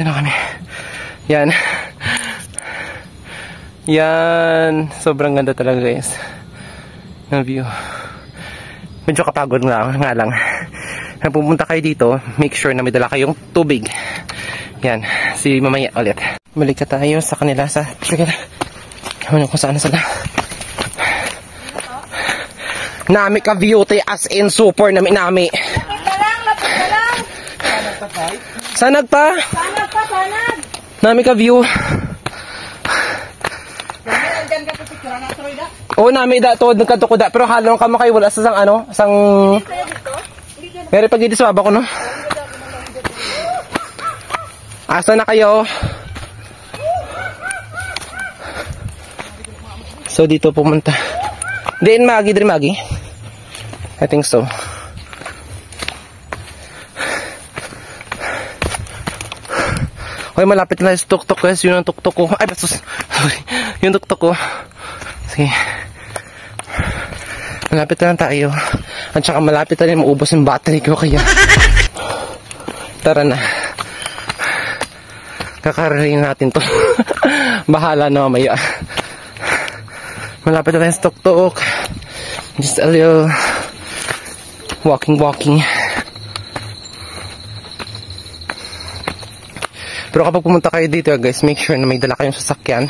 Dito na kami. Yan. Yan. Sobrang ganda talaga guys. Ng view. Medyo kapagod nga lang. Kung pumunta kayo dito, make sure na may dala kayong tubig. Yan. Si mamaya ulit. Balik ka tayo sa kanila sa... Sige na. Ano kung saan na sila. Nami ka beauty as in super nami. Lapit ka lang. Sanag pa. Sanag. Nami ka view. Oo, nami da to nagkatuko da. Pero halong ka makay wala sa sang Pero pag dito sa baba ko no. Asa na kayo? So dito pumunta. Diin magi. I think so. Okay, malapit na sa tuk-tuk guys. Yun ang tuk-tuk ko. Ay, basos. Sorry. Yung tuk-tuk ko. Sige. Malapit na lang tayo. At saka malapit na rin maubos yung battery ko. Kaya tara na. Kakararin natin to. Bahala na mamaya. Malapit na tayo sa tuk-tuk. Just a little walking. Pero kapag pumunta kayo dito guys, make sure na may dala kayong sasakyan.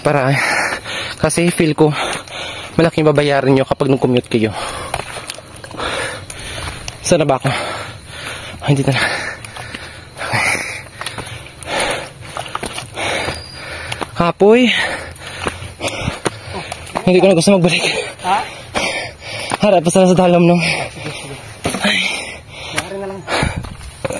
Para, kasi feel ko, malaking babayaran nyo kapag nung-commute kayo. Saan na ba ako? Ay, dito na. Okay. Kapoy. Hindi ko na gusto magbalik. Ha? Harap pa sa dalam nung. Ay.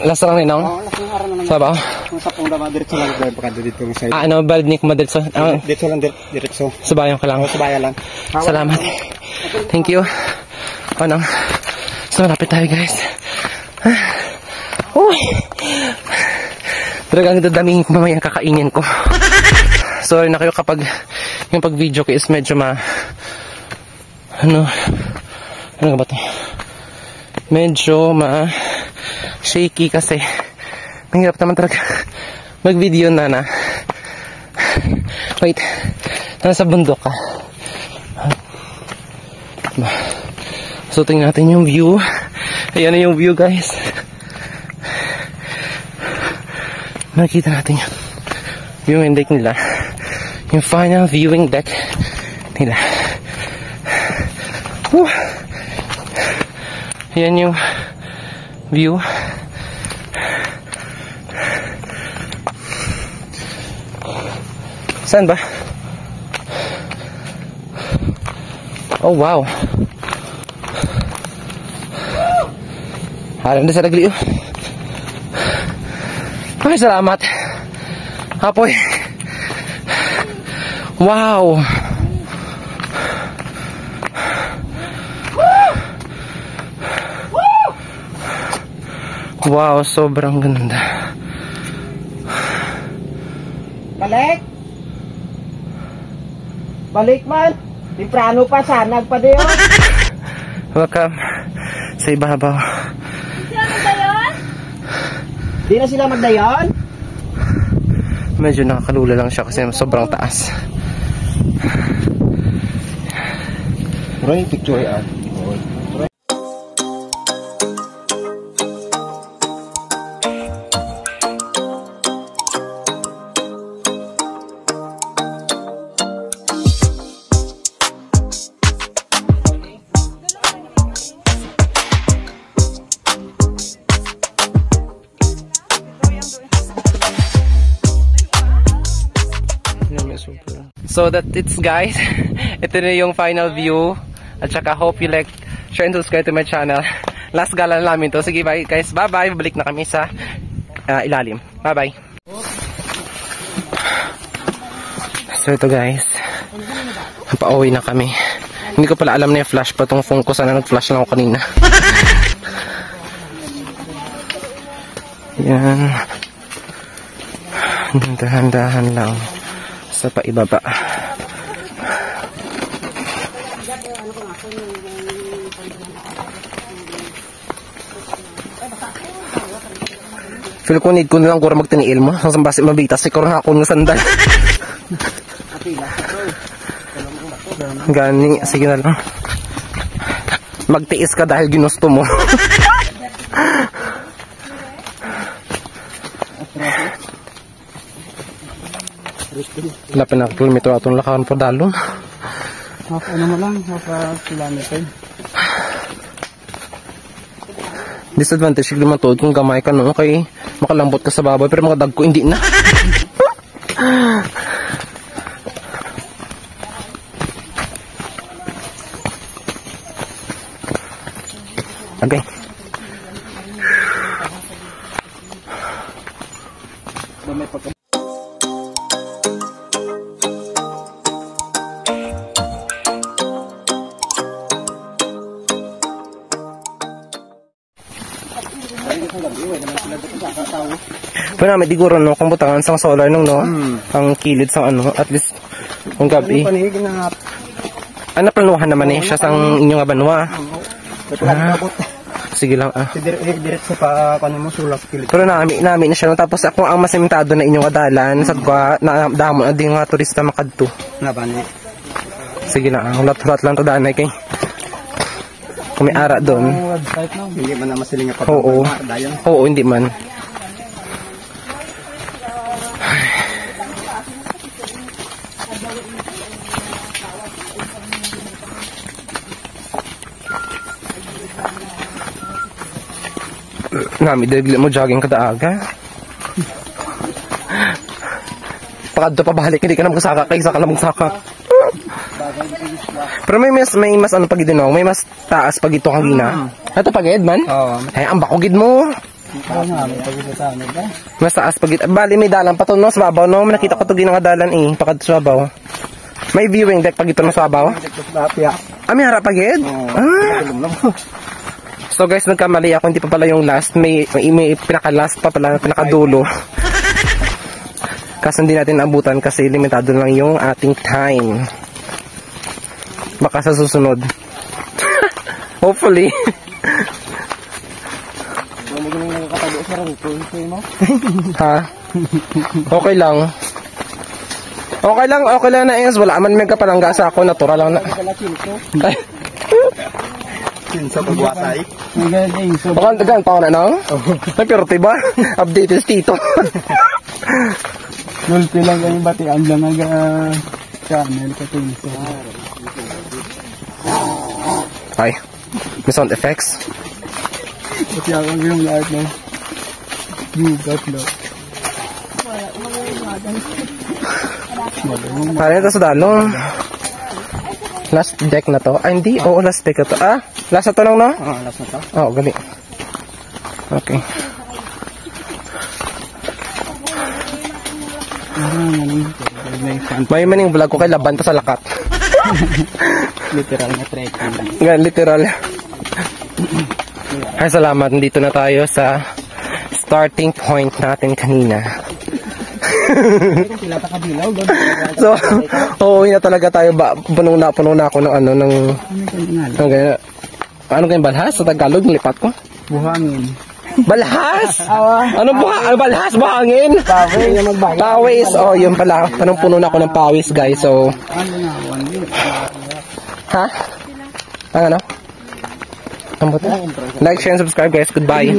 Last lang ninong? Oo, lasing araw na naman. Saba? Kung sa pong dama, diretso lang dahil baka dito yung side. Ano, balid mo diretso? Dito lang diretso. Subayan ka lang. Subaya lang. Salamat. Thank you. Ano? So, malapit tayo guys. Uy! Talagang dadaming mamaya kakainin ko. Sorry na kayo kapag yung pag-video ko is medyo ano nga ba ito? Medyo shaky kasi mahirap naman talaga mag-video na. Wait, nasa bundok ka. So tingnan natin yung view. Ayan na yung view guys. Makikita natin yung viewing deck nila. Yung final viewing deck nila. Ayan yung view. Saan ba? Oh wow. Harap na sa lagli. Ay, salamat. Apoy. Wow. Wow, sobrang ganda. Balik man. Timprano pa, sanag pa diyo. Welcome sa ibabaw. Di na sila magdayon? Medyo nakakalula lang siya kasi sobrang taas. Bro, yung picture yan. So that's it guys. Ito na yung final view. At saka hope you like, share and subscribe to my channel. Last gala na namin to. Sige bye guys. Bye bye. Balik na kami sa ilalim. Bye bye. So ito guys. Pauwi na kami. Hindi ko pala alam na yung flash pa tong phone ko. Sana nag-flash lang ako kanina. Yan. Dahan-dahan lang. Sa paibaba. Feel ko need ko na lang kura magtiniil mo. Ang basi mabitas, si kurang ako ng sandal. Gani, sige na lang. Magtiis ka dahil ginusto mo. Lapin na kilometro atong lakaran po dalon. Ano mo lang, kilometer. Disadvantage yung lumantod kung gamay ka no, kay makalambot ka sa baboy pero mga dag ko hindi na. Okay. Pero namin diguro no, kung butangan sang solar nung no, ang kilid sang ano, at least kung gabi. Ano planuhan naman eh, siya sang inyong abanwa. Sige lang Diretso pa kung mo sulak kilid. Pero namin na siya no, tapos ako ang masementado na inyong adalan, sa kwa, na damo na din nga turista makadto. Nabani. Sige lang, hulat-hulat lang to danay kay. Kung may ara doon. Website no, hindi man na masiling pa. Oo. Oo, hindi man. Nami, dahil mo jogging kada aga. Pakadto pa balik, hindi ka na magsaka, kaysa ka na magsaka. Pero may mas ano pag idinong, may mas taas pag ito kang gina. Ito pag man? Oo. Ay, ang bakogid mo. Mas taas pag ito. Bali, may dalan pa to no, sa babaw no. Nakita ko to ginang dalan eh, pakad sa babaw. May viewing deck pag ito no sa babaw. Ah, may harap pag So guys, nagkamali ako, hindi pa pala yung last, may pinaka-last pa pala, pinaka-dulo. Kasi hindi natin abutan kasi limitado lang yung ating time. Baka sa susunod. Hopefully. Ha? Okay lang. Okay lang na yes. Wala man may kapalangga sa ako, natural lang na. Ay. Sa pagwatay. Baka dagan pa na no? Pero diba? Update is tito. Multi lang yung batian lang channel sa Tinso. Ay. May sound effects. Pati ako yung lahat na gugat lang. Parang ito sa dalong. Last deck na to. Ay, hindi. Oo, last deck na to. Ah, last na to lang, no? Oo, last na to. Oo, gali. Okay. May maning vlog ko kay laban to sa lakat. Literal na trekking. Nga, literal. Ay, salamat. Nandito na tayo sa starting point natin kanina. So, uuwi na talaga tayo. Puno na ako ng ano, ng ano kayong balhas? Sa Tagalog, lipat ko? Buhangin. Balhas! Ano balhas? Buhangin? Pawis. Oh, yun pala. Punong-puno na ako ng pawis, guys. So, ha? Ang ano? Like, share, and subscribe, guys. Goodbye.